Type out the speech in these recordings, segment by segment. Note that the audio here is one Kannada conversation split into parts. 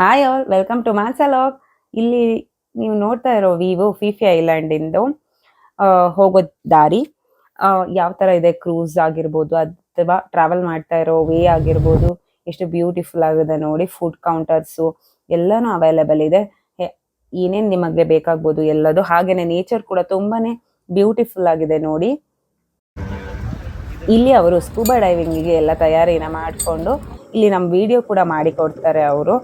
Hi all, welcome to Mansalog. ಇಲ್ಲಿ ನೀವು ನೋಡ್ತಾ ಇರೋ ವಿವೋ ಫಿಫಿ ಐಲ್ಯಾಂಡ್ ಇಂದು ಹೋಗೋ ದಾರಿ ಯಾವ ತರ ಇದೆ, ಕ್ರೂಸ್ ಆಗಿರ್ಬೋದು ಅಥವಾ ಟ್ರಾವೆಲ್ ಮಾಡ್ತಾ ಇರೋ ವೇ ಆಗಿರ್ಬೋದು, ಎಷ್ಟು ಬ್ಯೂಟಿಫುಲ್ ಆಗಿದೆ ನೋಡಿ. ಫುಡ್ ಕೌಂಟರ್ಸು ಎಲ್ಲಾನು ಅವೈಲೇಬಲ್ ಇದೆ. ಏನೇನ್ ನಿಮಗೆ ಬೇಕಾಗ್ಬೋದು ಎಲ್ಲದು. ಹಾಗೇನೆ ನೇಚರ್ ಕೂಡ ತುಂಬಾನೇ ಬ್ಯೂಟಿಫುಲ್ ಆಗಿದೆ ನೋಡಿ. ಇಲ್ಲಿ ಅವರು ಸ್ಕೂಬಾ ಡೈವಿಂಗಿಗೆ ಎಲ್ಲ ತಯಾರಿನ ಮಾಡಿಕೊಂಡು ಇಲ್ಲಿ ನಮ್ಮ ವಿಡಿಯೋ ಕೂಡ ಮಾಡಿ ಕೊಡ್ತಾರೆ ಅವರು.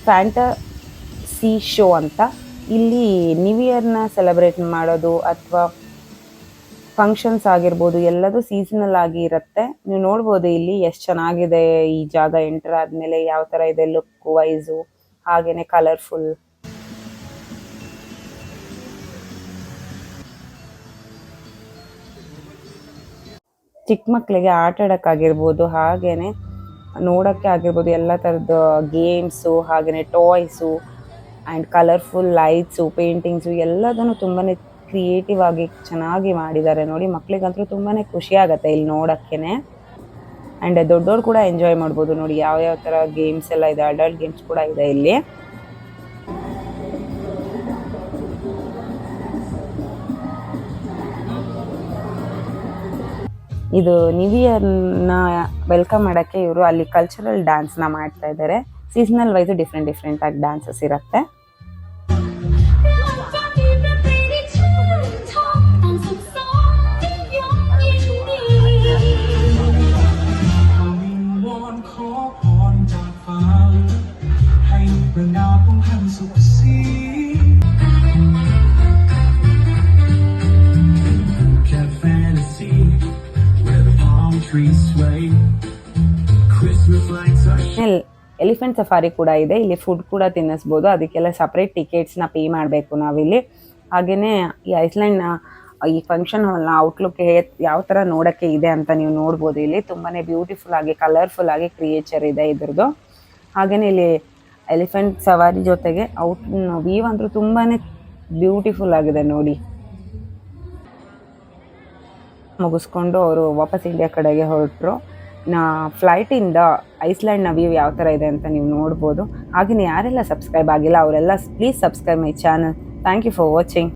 ಫ್ಯಾಂಟಸಿ ಶೋ ಅಂತ ಇಲ್ಲಿ ನ್ಯೂ ಇಯರ್ನ ಸೆಲೆಬ್ರೇಟ್ ಮಾಡೋದು ಅಥವಾ ಫಂಕ್ಷನ್ಸ್ ಆಗಿರ್ಬೋದು ಎಲ್ಲದೂ ಸೀಸನಲ್ ಆಗಿ ಇರುತ್ತೆ. ನೀವು ನೋಡ್ಬೋದು ಇಲ್ಲಿ ಎಷ್ಟು ಚೆನ್ನಾಗಿದೆ ಈ ಜಾಗ. ಎಂಟರ್ ಆದಮೇಲೆ ಯಾವ ಥರ ಇದೆ ಲುಕ್ ವೈಸು, ಹಾಗೇನೆ ಕಲರ್ಫುಲ್. ಚಿಕ್ಕ ಮಕ್ಕಳಿಗೆ ಆಟ ಆಡೋಕ್ಕಾಗಿರ್ಬೋದು, ಹಾಗೇನೆ ನೋಡೋಕ್ಕೆ ಆಗಿರ್ಬೋದು, ಎಲ್ಲ ಥರದ್ದು ಗೇಮ್ಸು, ಹಾಗೆಯೇ toys and colourful lights, paintings ಎಲ್ಲದನ್ನು ತುಂಬಾ ಕ್ರಿಯೇಟಿವ್ ಆಗಿ ಚೆನ್ನಾಗಿ ಮಾಡಿದ್ದಾರೆ ನೋಡಿ. ಮಕ್ಕಳಿಗಂತೂ ತುಂಬಾ ಖುಷಿ ಆಗುತ್ತೆ ಇಲ್ಲಿ ನೋಡೋಕ್ಕೇ. ಆ್ಯಂಡ್ ದೊಡ್ಡವ್ರು ಕೂಡ ಎಂಜಾಯ್ ಮಾಡ್ಬೋದು ನೋಡಿ. ಯಾವ್ಯಾವ ಥರ ಗೇಮ್ಸ್ ಎಲ್ಲ ಇದೆ, ಅಡಲ್ಟ್ ಗೇಮ್ಸ್ ಕೂಡ ಇದೆ ಇಲ್ಲಿ. ಇದು ನ್ಯೂ ಇಯರ್ನ ವೆಲ್ಕಮ್ ಮಾಡೋಕ್ಕೆ ಇವರು ಅಲ್ಲಿ ಕಲ್ಚರಲ್ ಡ್ಯಾನ್ಸ್ನ ಮಾಡ್ತಾ ಇದ್ದಾರೆ. ಸೀಸನಲ್ ವೈಸ್ ಡಿಫ್ರೆಂಟ್ ಆಗಿ ಡ್ಯಾನ್ಸಸ್ ಇರುತ್ತೆ. ಎಲಿಫೆಂಟ್ ಸಫಾರಿ ಕೂಡ ಇದೆ. ಇಲ್ಲಿ ಫುಡ್ ಕೂಡ ತಿನ್ನಿಸ್ಬೋದು. ಅದಕ್ಕೆಲ್ಲ ಸಪ್ರೇಟ್ ಟಿಕೆಟ್ಸ್ನ ಪೇ ಮಾಡಬೇಕು ನಾವಿಲ್ಲಿ. ಹಾಗೆಯೇ ಈ ಐಸ್ಲ್ಯಾಂಡ್ನ ಈ ಫಂಕ್ಷನ್ ಹಾಲ್ನ ಔಟ್ಲುಕ್ ಯಾವ ಥರ ನೋಡೋಕ್ಕೆ ಇದೆ ಅಂತ ನೀವು ನೋಡ್ಬೋದು. ಇಲ್ಲಿ ತುಂಬಾ ಬ್ಯೂಟಿಫುಲ್ ಆಗಿ ಕಲರ್ಫುಲ್ ಆಗಿ ಕ್ರಿಯೇಚರ್ ಇದೆ ಇದ್ರದ್ದು. ಹಾಗೆಯೇ ಇಲ್ಲಿ ಎಲಿಫೆಂಟ್ ಸವಾರಿ ಜೊತೆಗೆ ವ್ಯೂ ಅಂತೂ ತುಂಬಾ ಬ್ಯೂಟಿಫುಲ್ ಆಗಿದೆ ನೋಡಿ. ಮುಗಿಸ್ಕೊಂಡು ಅವರು ವಾಪಸ್ ಇಂಡಿಯಾ ಕಡೆಗೆ ಹೊರಟರು. ಫ್ಲೈಟಿಂದ ಐಸ್ಲ್ಯಾಂಡ್ನ ವ್ಯೂ ಯಾವ ಥರ ಇದೆ ಅಂತ ನೀವು ನೋಡ್ಬೋದು. ಹಾಗೆಯೇ ಯಾರೆಲ್ಲ ಸಬ್ಸ್ಕ್ರೈಬ್ ಆಗಿಲ್ಲ ಅವರೆಲ್ಲ please subscribe my channel. Thank you for watching.